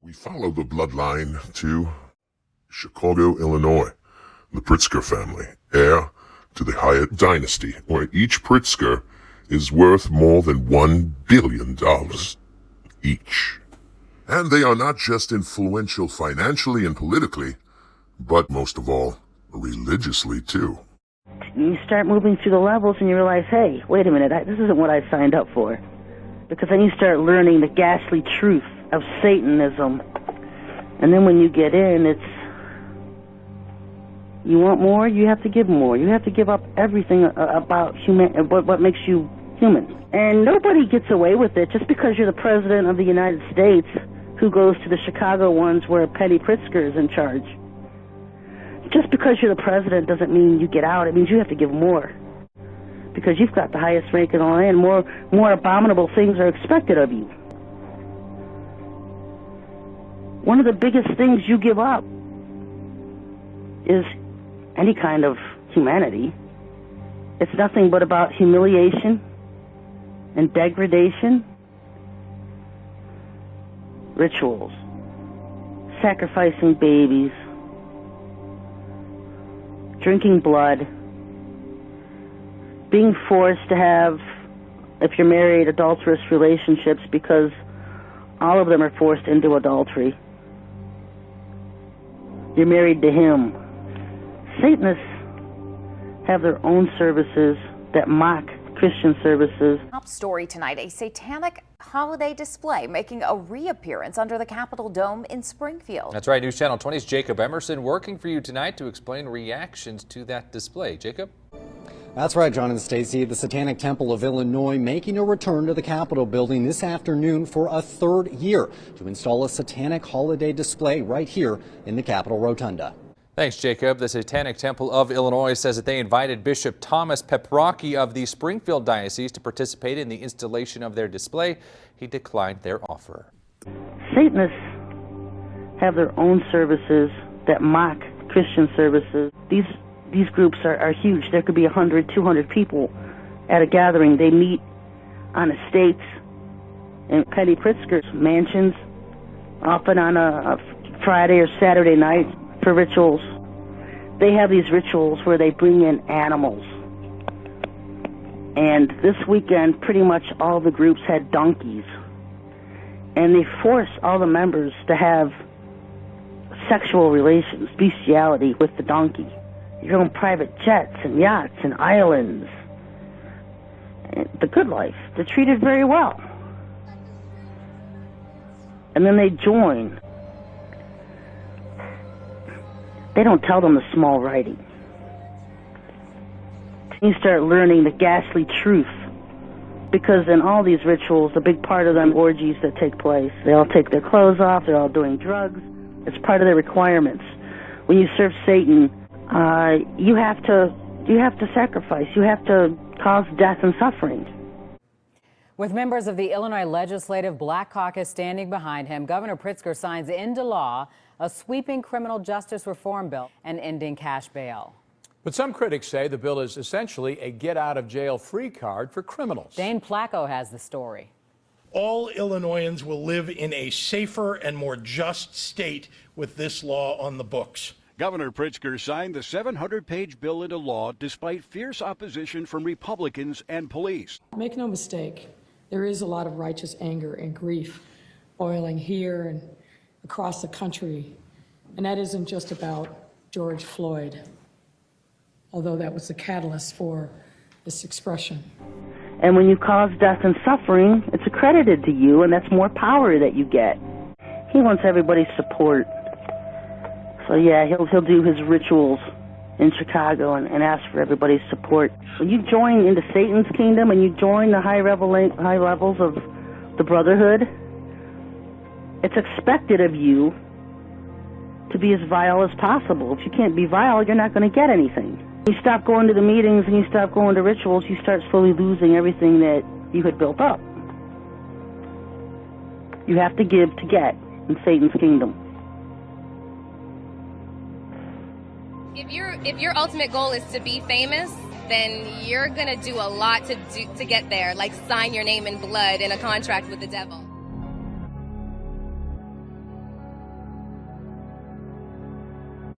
We follow the bloodline to Chicago, Illinois, the Pritzker family, heir to the Hyatt dynasty, where each Pritzker is worth more than $1 billion each. And they are not just influential financially and politically, but most of all, religiously too. You start moving through the levels and you realize, hey, wait a minute, this isn't what I signed up for. Because then you start learning the ghastly truth of Satanism. And then when you get in, you want more, you have to give more. You have to give up everything about what makes you human. And nobody gets away with it just because you're the president of the United States who goes to the Chicago ones where Petty Pritzker is in charge. Just because you're the president doesn't mean you get out. It means you have to give more. Because you've got the highest rank in the land. More abominable things are expected of you. One of the biggest things you give up is any kind of humanity. It's nothing but about humiliation and degradation, rituals, sacrificing babies, drinking blood, being forced to have, if you're married, adulterous relationships because all of them are forced into adultery. You're married to him. Satanists have their own services that mock Christian services. Top story tonight, a satanic holiday display making a reappearance under the Capitol Dome in Springfield. That's right. News Channel 20's Jacob Emerson working for you tonight to explain reactions to that display. Jacob? That's right, John and Stacy. The Satanic Temple of Illinois making a return to the Capitol building this afternoon for a third year to install a satanic holiday display right here in the Capitol Rotunda. Thanks, Jacob. The Satanic Temple of Illinois says that they invited Bishop Thomas Peprocki of the Springfield Diocese to participate in the installation of their display. He declined their offer. Satanists have their own services that mock Christian services. These groups are huge. There could be 100, 200 people at a gathering. They meet on estates in Petty Pritzker's mansions, often on a Friday or Saturday night for rituals. They have these rituals where they bring in animals. And this weekend, pretty much all the groups had donkeys. And they force all the members to have sexual relations, bestiality with the donkey. Your own private jets and yachts and islands. And the good life. They're treated very well. And then they join. They don't tell them the small writing. You start learning the ghastly truth. Because in all these rituals, a big part of them orgies that take place. They all take their clothes off. They're all doing drugs. It's part of their requirements. When you serve Satan, you have to sacrifice. You have to cause death and suffering. With members of the Illinois Legislative Black Caucus standing behind him, Governor Pritzker signs into law a sweeping criminal justice reform bill and ending cash bail. But some critics say the bill is essentially a get-out-of-jail-free card for criminals. Dane Placco has the story. All Illinoisans will live in a safer and more just state with this law on the books. Governor Pritzker signed the 700-page bill into law despite fierce opposition from Republicans and police. Make no mistake, there is a lot of righteous anger and grief boiling here and across the country. And that isn't just about George Floyd, although that was the catalyst for this expression. And when you cause death and suffering, it's accredited to you, and that's more power that you get. He wants everybody's support. So yeah, he'll do his rituals in Chicago and ask for everybody's support. When you join into Satan's kingdom and you join the high levels of the Brotherhood, it's expected of you to be as vile as possible. If you can't be vile, you're not going to get anything. You stop going to the meetings and you stop going to rituals, you start slowly losing everything that you had built up. You have to give to get in Satan's kingdom. If your ultimate goal is to be famous, then you're going to do a lot to get there, like sign your name in blood in a contract with the devil.